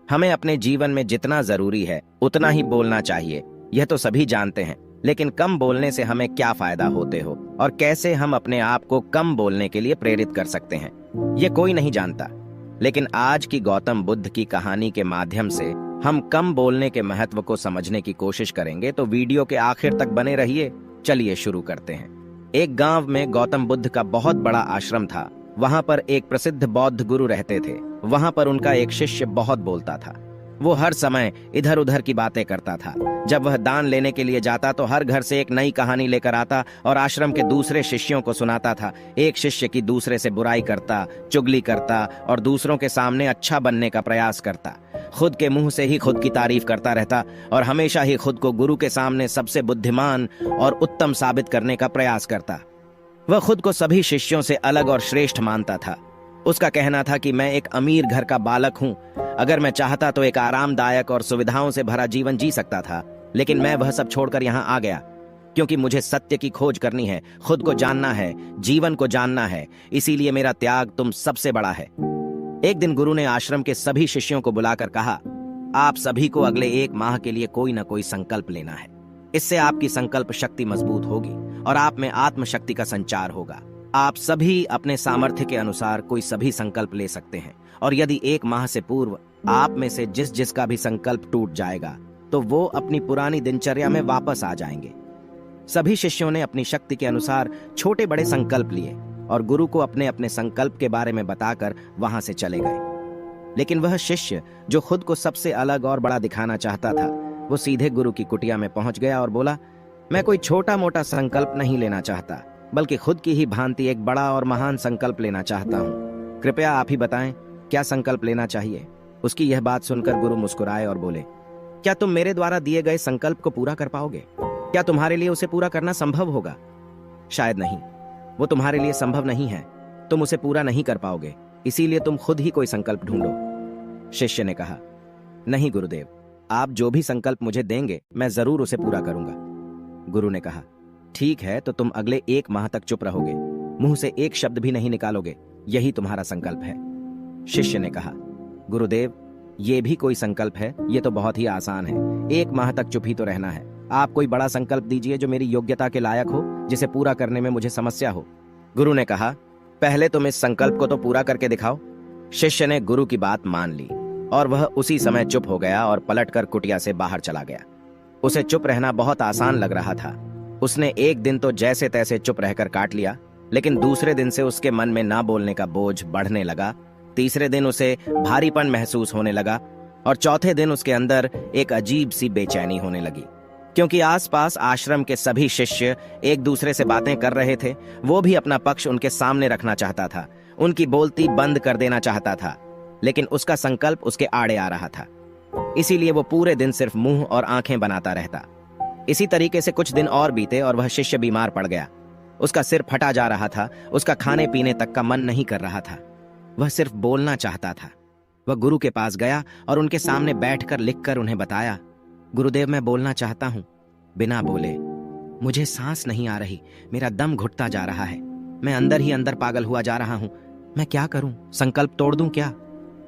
हमें अपने जीवन में जितना जरूरी है उतना ही बोलना चाहिए, यह तो सभी जानते हैं। लेकिन कम बोलने से हमें क्या फायदा होते हो और कैसे हम अपने आप को कम बोलने के लिए प्रेरित कर सकते हैं, यह कोई नहीं जानता। लेकिन आज की गौतम बुद्ध की कहानी के माध्यम से हम कम बोलने के महत्व को समझने की कोशिश करेंगे, तो वीडियो के आखिर तक बने रहिए। चलिए शुरू करते हैं। एक गांव में गौतम बुद्ध का बहुत बड़ा आश्रम था। वहां पर एक प्रसिद्ध बौद्ध गुरु रहते थे। वहां पर उनका एक शिष्य बहुत बोलता था। वो हर समय इधर उधर की बातें करता था। जब वह दान लेने के लिए जाता तो हर घर से एक नई कहानी लेकर आता और आश्रम के दूसरे शिष्यों को सुनाता था। एक शिष्य की दूसरे से बुराई करता, चुगली करता और दूसरों के सामने अच्छा बनने का प्रयास करता। खुद के मुंह से ही खुद की तारीफ करता रहता और हमेशा ही खुद को गुरु के सामने सबसे बुद्धिमान और उत्तम साबित करने का प्रयास करता। वह खुद को सभी शिष्यों से अलग और श्रेष्ठ मानता था। उसका कहना था कि मैं एक अमीर घर का बालक हूं। अगर मैं चाहता तो एक आरामदायक और सुविधाओं से भरा जीवन जी सकता था, लेकिन मैं वह सब छोड़कर यहाँ आ गया क्योंकि मुझे सत्य की खोज करनी है, खुद को जानना है, जीवन को जानना है। इसीलिए मेरा त्याग तुम सबसे बड़ा है। एक दिन गुरु ने आश्रम के सभी शिष्यों को बुलाकर कहा, आप सभी को अगले 1 माह के लिए कोई न कोई संकल्प लेना है। इससे आपकी संकल्प शक्ति मजबूत होगी और आप में आत्मशक्ति का संचार होगा। आप सभी अपने सामर्थ्य के अनुसार कोई सभी संकल्प ले सकते हैं और यदि 1 माह से पूर्व आप में से जिसका भी संकल्प टूट जाएगा तो वो अपनी पुरानी दिनचर्या में वापस आ जाएंगे। सभी शिष्यों ने अपनी शक्ति के अनुसार छोटे बड़े संकल्प लिए और गुरु को अपने अपने संकल्प के बारे में बताकर वहां से चले गए। लेकिन वह शिष्य जो खुद को सबसे अलग और बड़ा दिखाना चाहता था, वो सीधे गुरु की कुटिया में पहुंच गया और बोला, मैं कोई छोटा मोटा संकल्प नहीं लेना चाहता, बल्कि खुद की ही भांति एक बड़ा और महान संकल्प लेना चाहता हूँ। कृपया आप ही बताएं क्या संकल्प लेना चाहिए। उसकी यह बात सुनकर गुरु मुस्कुराए और बोले, क्या तुम मेरे द्वारा दिए गए संकल्प को पूरा कर पाओगे? क्या तुम्हारे लिए उसे पूरा करना संभव होगा? शायद नहीं, वो तुम्हारे लिए संभव नहीं है। तुम उसे पूरा नहीं कर पाओगे, इसीलिए तुम खुद ही कोई संकल्प ढूंढो। शिष्य ने कहा, नहीं गुरुदेव, आप जो भी संकल्प मुझे देंगे मैं जरूर उसे पूरा करूंगा। गुरु ने कहा, ठीक है, तो तुम अगले 1 माह तक चुप रहोगे, मुंह से एक शब्द भी नहीं निकालोगे, यही तुम्हारा संकल्प है। शिष्य ने कहा, गुरुदेव, ये भी कोई संकल्प है? ये तो बहुत ही आसान है। 1 माह तक चुप ही तो रहना है। आप कोई बड़ा संकल्प दीजिए जो मेरी योग्यता के लायक हो, जिसे पूरा करने में मुझे समस्या हो। गुरु ने कहा, पहले तुम इस संकल्प को तो पूरा करके दिखाओ। शिष्य ने गुरु की बात मान ली और वह उसी समय चुप हो गया और पलटकर कुटिया से बाहर चला गया। उसे चुप रहना बहुत आसान लग रहा था। उसने एक दिन तो जैसे तैसे चुप रहकर काट लिया, लेकिन दूसरे दिन से उसके मन में ना बोलने का बोझ बढ़ने लगा। तीसरे दिन उसे भारीपन महसूस होने लगा और चौथे दिन उसके अंदर एक अजीब सी बेचैनी होने लगी, क्योंकि आसपास आश्रम के सभी शिष्य एक दूसरे से बातें कर रहे थे। वो भी अपना पक्ष उनके सामने रखना चाहता था, उनकी बोलती बंद कर देना चाहता था, लेकिन उसका संकल्प उसके आड़े आ रहा था। इसीलिए वो पूरे दिन सिर्फ मुंह और आंखें बनाता रहता। इसी तरीके से कुछ दिन और बीते और वह शिष्य बीमार पड़ गया। उसका सिर फटा जा रहा था, उसका खाने पीने तक का मन नहीं कर रहा था, वह सिर्फ बोलना चाहता था। वह गुरु के पास गया और उनके सामने बैठकर लिखकर उन्हें बताया, गुरुदेव, मैं बोलना चाहता हूं। बिना बोले, मुझे सांस नहीं आ रही, मेरा दम घुटता जा रहा है, मैं अंदर ही अंदर पागल हुआ जा रहा हूं। मैं क्या करूं? संकल्प तोड़ दूं क्या?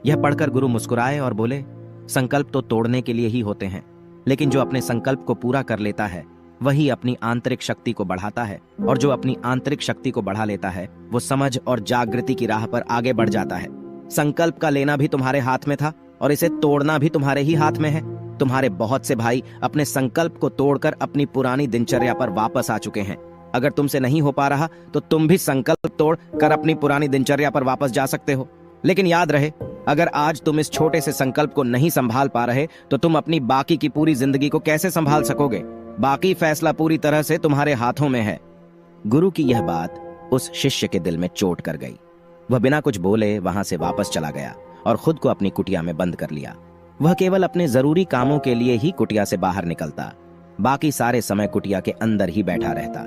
यह पढ़कर गुरु मुस्कुराए और बोले, संकल्प तो तोड़ने के लिए ही होते हैं, लेकिन जो अपने संकल्प को पूरा कर लेता है वही अपनी आंतरिक शक्ति को बढ़ाता है, और जो अपनी आंतरिक शक्ति को बढ़ा लेता है वो समझ और जागृति की राह पर आगे बढ़ जाता है। संकल्प का लेना भी तुम्हारे हाथ में था और इसे तोड़ना भी तुम्हारे ही हाथ में है। तुम्हारे बहुत से भाई अपने संकल्प को तोड़कर अपनी पुरानी दिनचर्या पर वापस आ चुके हैं। अगर तुमसे नहीं हो पा रहा तो तुम भी संकल्प तोड़ कर अपनी पुरानी दिनचर्या पर वापस जा सकते हो। लेकिन याद रहे, अगर आज तुम इस छोटे से संकल्प को नहीं संभाल पा रहे तो तुम अपनी बाकी की पूरी जिंदगी को कैसे संभाल सकोगे? बाकी फैसला पूरी तरह से तुम्हारे हाथों में है। गुरु की यह बात उस शिष्य के दिल में चोट कर गई। वह बिना कुछ बोले वहां से वापस चला गया और खुद को अपनी कुटिया में बंद कर लिया। वह केवल अपने जरूरी कामों के लिए ही कुटिया से बाहर निकलता, बाकी सारे समय कुटिया के अंदर ही बैठा रहता।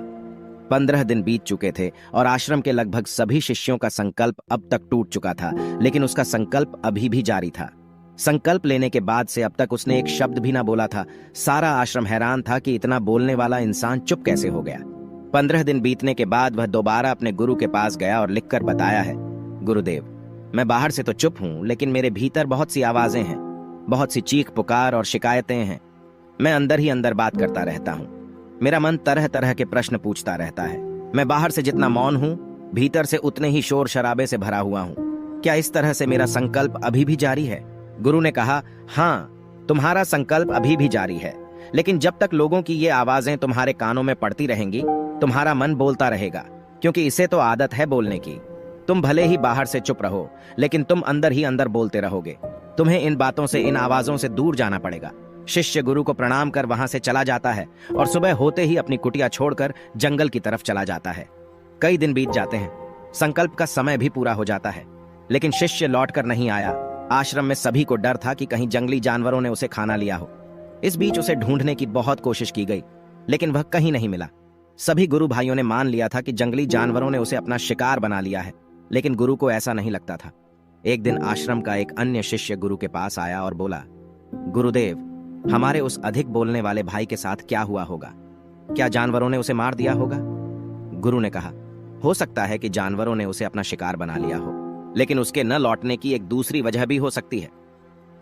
15 दिन बीत चुके थे और आश्रम के लगभग सभी शिष्यों का संकल्प अब तक टूट चुका था, लेकिन उसका संकल्प अभी भी जारी था। संकल्प लेने के बाद से अब तक उसने एक शब्द भी ना बोला था। सारा आश्रम हैरान था कि इतना बोलने वाला इंसान चुप कैसे हो गया। 15 दिन बीतने के बाद वह दोबारा अपने गुरु के पास गया और लिखकर बताया है, गुरुदेव, मैं बाहर से तो चुप हूं, लेकिन मेरे भीतर बहुत सी आवाजें हैं। बहुत सी चीख पुकार और शिकायतें हैं। मैं अंदर ही अंदर बात करता रहता हूँ। मेरा मन तरह तरह के प्रश्न पूछता रहता है। मैं बाहर से जितना मौन हूँ, भीतर से उतने ही शोर शराबे से भरा हुआ हूँ। क्या इस तरह से मेरा संकल्प अभी भी जारी है? गुरु ने कहा, हाँ, तुम्हारा संकल्प अभी भी जारी है, लेकिन जब तक लोगों की ये आवाजें तुम्हारे कानों में पड़ती रहेंगी, तुम्हारा मन बोलता रहेगा, क्योंकि इसे तो आदत है बोलने की। तुम भले ही बाहर से चुप रहो, लेकिन तुम अंदर ही अंदर बोलते रहोगे। तुम्हें इन बातों से, इन आवाजों से दूर जाना पड़ेगा। शिष्य गुरु को प्रणाम कर वहां से चला जाता है और सुबह होते ही अपनी कुटिया छोड़कर जंगल की तरफ चला जाता है। कई दिन बीत जाते हैं, संकल्प का समय भी पूरा हो जाता है, लेकिन शिष्य लौटकर नहीं आया। आश्रम में सभी को डर था कि कहीं जंगली जानवरों ने उसे खाना लिया हो। इस बीच उसे ढूंढने की बहुत कोशिश की गई, लेकिन वह कहीं नहीं मिला। सभी गुरु भाइयों ने मान लिया था कि जंगली जानवरों ने उसे अपना शिकार बना लिया है, लेकिन गुरु को ऐसा नहीं लगता था। एक दिन आश्रम का एक अन्य शिष्य गुरु के पास आया और बोला, गुरुदेव, हमारे उस अधिक बोलने वाले भाई के साथ क्या हुआ होगा? क्या जानवरों ने उसे मार दिया होगा? गुरु ने कहा, हो सकता है कि जानवरों ने उसे अपना शिकार बना लिया हो, लेकिन उसके न लौटने की एक दूसरी वजह भी हो सकती है।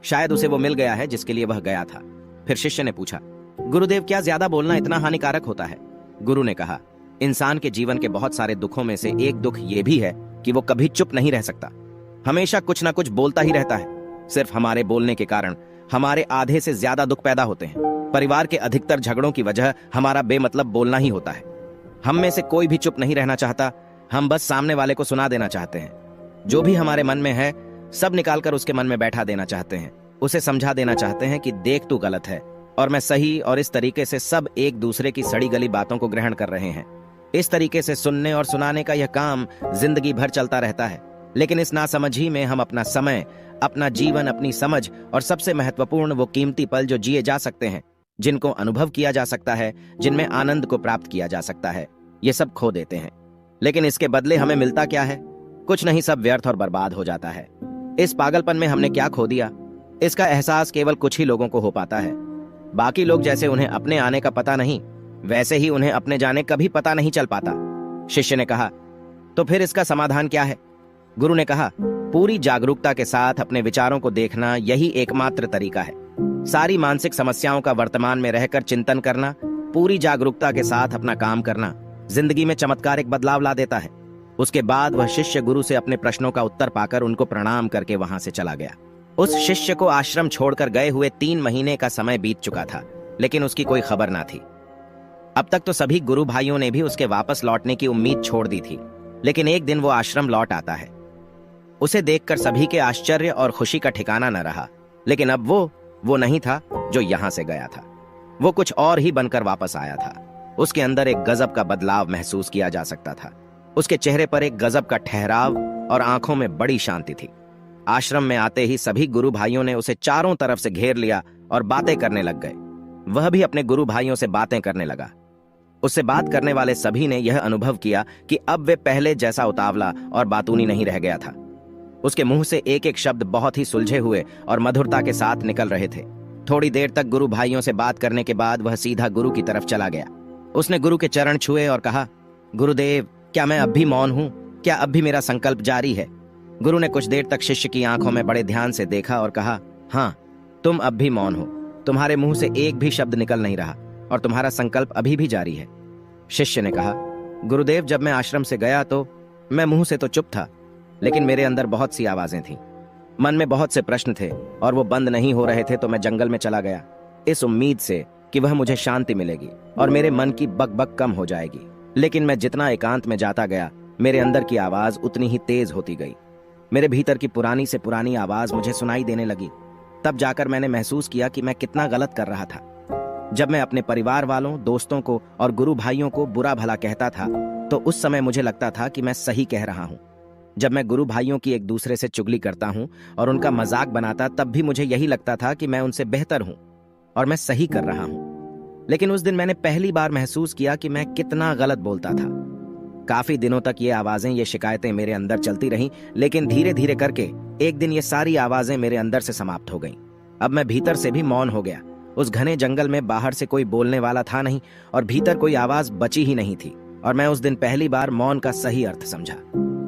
शायद उसे वो मिल गया है जिसके लिए वह गया था। फिर शिष्य ने पूछा, गुरुदेव, क्या ज्यादा बोलना इतना हानिकारक होता है? गुरु ने कहा, इंसान के जीवन के बहुत सारे दुखों में से एक दुख यह भी है कि वो कभी चुप नहीं रह सकता, हमेशा कुछ ना कुछ बोलता ही रहता है। सिर्फ हमारे बोलने के कारण हमारे आधे से ज्यादा दुख पैदा होते हैं। परिवार के अधिकतर झगड़ों की वजह हमारा बेमतलब बोलना ही होता है। हम में से कोई भी चुप नहीं रहना चाहता, हम बस सामने वाले को सुना देना चाहते हैं। जो भी हमारे मन में है सब निकालकर उसके मन में बैठा देना चाहते हैं। उसे समझा देना चाहते हैं कि देख, तू गलत है और मैं सही, और इस तरीके से सब एक दूसरे की सड़ी गली बातों को ग्रहण कर रहे हैं। इस तरीके से सुनने और सुनाने का यह काम जिंदगी भर चलता रहता है, लेकिन इस नासमझी में हम अपना समय, अपना जीवन, अपनी समझ और सबसे महत्वपूर्ण वो कीमती पल जो जिए जा सकते हैं, जिनको अनुभव किया जा सकता है, जिनमें आनंद को प्राप्त किया जा सकता है, ये सब खो देते हैं। लेकिन इसके बदले हमें मिलता क्या है? कुछ नहीं, सब व्यर्थ और बर्बाद हो जाता है। इस पागलपन में हमने क्या खो दिया, इसका एहसास केवल कुछ ही लोगों को हो पाता है। बाकी लोग जैसे उन्हें अपने आने का पता नहीं, वैसे ही उन्हें अपने जाने का भी पता नहीं चल पाता। शिष्य ने कहा, तो फिर इसका समाधान क्या है? गुरु ने कहा, पूरी जागरूकता के साथ अपने विचारों को देखना, यही एकमात्र तरीका है। सारी मानसिक समस्याओं का वर्तमान में रहकर चिंतन करना, पूरी जागरूकता के साथ अपना काम करना जिंदगी में चमत्कारिक बदलाव ला देता है। उसके बाद वह शिष्य गुरु से अपने प्रश्नों का उत्तर पाकर उनको प्रणाम करके वहां से चला गया। उस शिष्य को आश्रम छोड़कर गए हुए 3 महीने का समय बीत चुका था, लेकिन उसकी कोई खबर ना थी। अब तक तो सभी गुरु भाइयों ने भी उसके वापस लौटने की उम्मीद छोड़ दी थी, लेकिन एक दिन वो आश्रम लौट आता है। उसे देखकर सभी के आश्चर्य और खुशी का ठिकाना न रहा, लेकिन अब वो नहीं था जो यहां से गया था। वो कुछ और ही बनकर वापस आया था। उसके अंदर एक गजब का बदलाव महसूस किया जा सकता था। उसके चेहरे पर एक गजब का ठहराव और आंखों में बड़ी शांति थी। आश्रम में आते ही सभी गुरु भाइयों ने उसे चारों तरफ से घेर लिया और बातें करने लग गए। वह भी अपने गुरु भाइयों से बातें करने लगा। उससे बात करने वाले सभी ने यह अनुभव किया कि अब वे पहले जैसा उतावला और बातूनी नहीं रह गया था। उसके मुंह से एक एक शब्द बहुत ही सुलझे हुए और मधुरता के साथ निकल रहे थे। थोड़ी देर तक गुरु भाइयों से बात करने के बाद वह सीधा गुरु की तरफ चला गया। उसने गुरु के चरण छुए और कहा, गुरुदेव, क्या मैं अब भी मौन हूं? क्या अब भी मेरा संकल्प जारी है? गुरु ने कुछ देर तक शिष्य की आंखों में बड़े ध्यान से देखा और कहा, हाँ, तुम अब भी मौन हो। तुम्हारे मुंह से एक भी शब्द निकल नहीं रहा और तुम्हारा संकल्प अभी भी जारी है। शिष्य ने कहा, गुरुदेव, जब मैं आश्रम से गया तो मैं मुंह से तो चुप था, लेकिन मेरे अंदर बहुत सी आवाजें थीं। मन में बहुत से प्रश्न थे और वो बंद नहीं हो रहे थे, तो मैं जंगल में चला गया, इस उम्मीद से कि वह मुझे शांति मिलेगी और मेरे मन की बकबक कम हो जाएगी। लेकिन मैं जितना एकांत में जाता गया, मेरे अंदर की आवाज उतनी ही तेज होती गई। मेरे भीतर की पुरानी से पुरानी आवाज मुझे सुनाई देने लगी। तब जाकर मैंने महसूस किया कि मैं कितना गलत कर रहा था। जब मैं अपने परिवार वालों, दोस्तों को और गुरु भाइयों को बुरा भला कहता था, तो उस समय मुझे लगता था कि मैं सही कह रहा हूं। जब मैं गुरु भाइयों की एक दूसरे से चुगली करता हूं और उनका मजाक बनाता, तब भी मुझे यही लगता था कि मैं उनसे बेहतर हूं और मैं सही कर रहा हूं। लेकिन उस दिन मैंने पहली बार महसूस किया कि मैं कितना गलत बोलता था। काफी दिनों तक ये आवाजें, ये शिकायतें मेरे अंदर चलती रहीं, लेकिन धीरे धीरे करके एक दिन ये सारी आवाजें मेरे अंदर से समाप्त हो गईं। अब मैं भीतर से भी मौन हो गया। उस घने जंगल में बाहर से कोई बोलने वाला था नहीं और भीतर कोई आवाज बची ही नहीं थी, और मैं उस दिन पहली बार मौन का सही अर्थ समझा।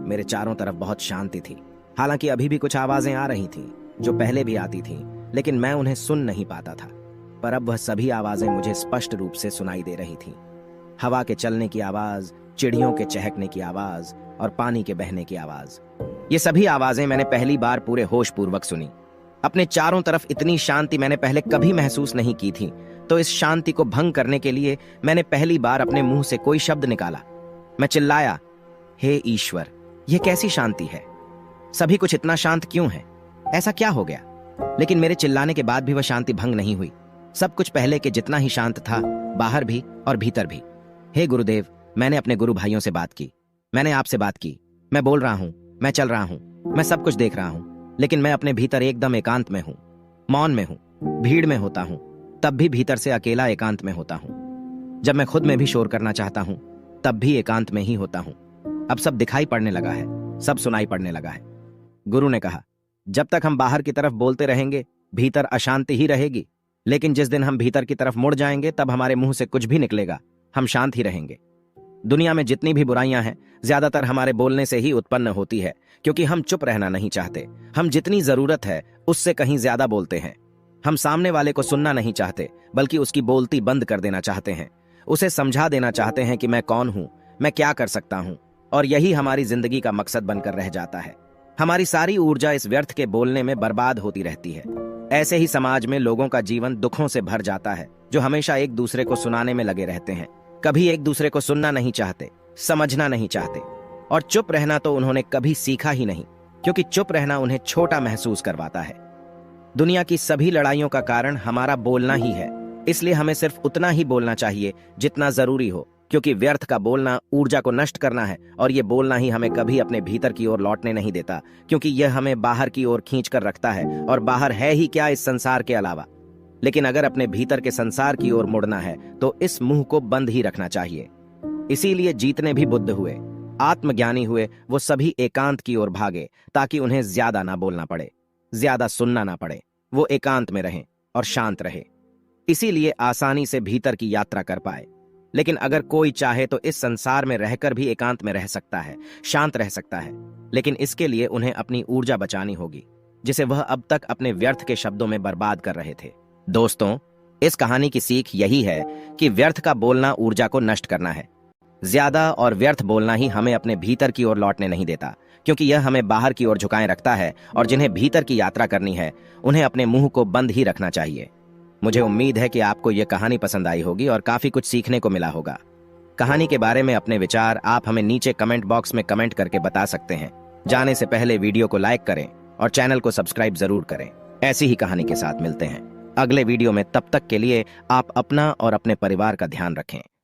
मेरे चारों तरफ बहुत शांति थी। हालांकि अभी भी कुछ आवाजें आ रही थीं, जो पहले भी आती थीं, लेकिन मैं उन्हें सुन नहीं पाता था। पर अब वह सभी आवाजें मुझे स्पष्ट रूप से सुनाई दे रही थीं। हवा के चलने की आवाज, चिड़ियों के चहकने की आवाज और पानी के बहने की आवाज। ये सभी आवाजें मैंने पहली बार पूरे होश पूर्वक सुनी। अपने चारों तरफ इतनी शांति मैंने पहले कभी महसूस नहीं की थी। तो इस शांति को भंग करने के लिए मैंने पहली बार अपने मुंह से कोई शब्द निकाला। मैं चिल्लाया, हे ईश्वर, यह कैसी शांति है? सभी कुछ इतना शांत क्यों है? ऐसा क्या हो गया? लेकिन मेरे चिल्लाने के बाद भी वह शांति भंग नहीं हुई। सब कुछ पहले के जितना ही शांत था, बाहर भी और भीतर भी। हे गुरुदेव, मैंने अपने गुरु भाइयों से बात की, मैंने आपसे बात की। मैं बोल रहा हूं, मैं चल रहा हूं, मैं सब कुछ देख रहा हूं, लेकिन मैं अपने भीतर एकदम एकांत में हूं, मौन में हूं। भीड़ में होता हूं तब भी भीतर से अकेला एकांत में होता हूं। जब मैं खुद में भी शोर करना चाहता हूं तब भी एकांत में ही होता हूं। अब सब दिखाई पड़ने लगा है, सब सुनाई पड़ने लगा है। गुरु ने कहा, जब तक हम बाहर की तरफ बोलते रहेंगे भीतर अशांति ही रहेगी, लेकिन जिस दिन हम भीतर की तरफ मुड़ जाएंगे तब हमारे मुंह से कुछ भी निकलेगा, हम शांत ही रहेंगे। दुनिया में जितनी भी बुराइयां हैं ज्यादातर हमारे बोलने से ही उत्पन्न होती है, क्योंकि हम चुप रहना नहीं चाहते। हम जितनी जरूरत है उससे कहीं ज्यादा बोलते हैं। हम सामने वाले को सुनना नहीं चाहते, बल्कि उसकी बोलती बंद कर देना चाहते हैं। उसे समझा देना चाहते हैं कि मैं कौन हूं, मैं क्या कर सकता हूं, और यही हमारी जिंदगी का मकसद बनकर रह जाता है। हमारी सारी ऊर्जा इस व्यर्थ के बोलने में बर्बाद होती रहती है। ऐसे ही समाज में लोगों का जीवन दुखों से भर जाता है, जो हमेशा एक दूसरे को सुनाने में लगे रहते हैं। कभी एक दूसरे को सुनना नहीं चाहते, समझना नहीं चाहते, और चुप रहना तो उन्होंने कभी सीखा ही नहीं, क्योंकि चुप रहना उन्हें छोटा महसूस करवाता है। दुनिया की सभी लड़ाइयों का कारण हमारा बोलना ही है, इसलिए हमें सिर्फ उतना ही बोलना चाहिए जितना जरूरी हो, क्योंकि व्यर्थ का बोलना ऊर्जा को नष्ट करना है, और ये बोलना ही हमें कभी अपने भीतर की ओर लौटने नहीं देता, क्योंकि यह हमें बाहर की ओर खींच कर रखता है, और बाहर है ही क्या इस संसार के अलावा। लेकिन अगर अपने भीतर के संसार की ओर मुड़ना है तो इस मुंह को बंद ही रखना चाहिए। इसीलिए जितने भी बुद्ध हुए, आत्मज्ञानी हुए, वो सभी एकांत की ओर भागे, ताकि उन्हें ज्यादा ना बोलना पड़े, ज्यादा सुनना ना पड़े। वो एकांत में रहें और शांत रहे, इसीलिए आसानी से भीतर की यात्रा कर पाए। लेकिन अगर कोई चाहे तो इस संसार में रहकर भी एकांत में रह सकता है, शांत रह सकता है, लेकिन इसके लिए उन्हें अपनी ऊर्जा बचानी होगी, जिसे वह अब तक अपने व्यर्थ के शब्दों में बर्बाद कर रहे थे। दोस्तों, इस कहानी की सीख यही है कि व्यर्थ का बोलना ऊर्जा को नष्ट करना है। ज्यादा और व्यर्थ बोलना ही हमें अपने भीतर की ओर लौटने नहीं देता, क्योंकि यह हमें बाहर की ओर झुकाए रखता है, और जिन्हें भीतर की यात्रा करनी है उन्हें अपने मुंह को बंद ही रखना चाहिए। मुझे उम्मीद है कि आपको यह कहानी पसंद आई होगी और काफी कुछ सीखने को मिला होगा। कहानी के बारे में अपने विचार आप हमें नीचे कमेंट बॉक्स में कमेंट करके बता सकते हैं। जाने से पहले वीडियो को लाइक करें और चैनल को सब्सक्राइब जरूर करें। ऐसी ही कहानी के साथ मिलते हैं अगले वीडियो में। तब तक के लिए आप अपना और अपने परिवार का ध्यान रखें।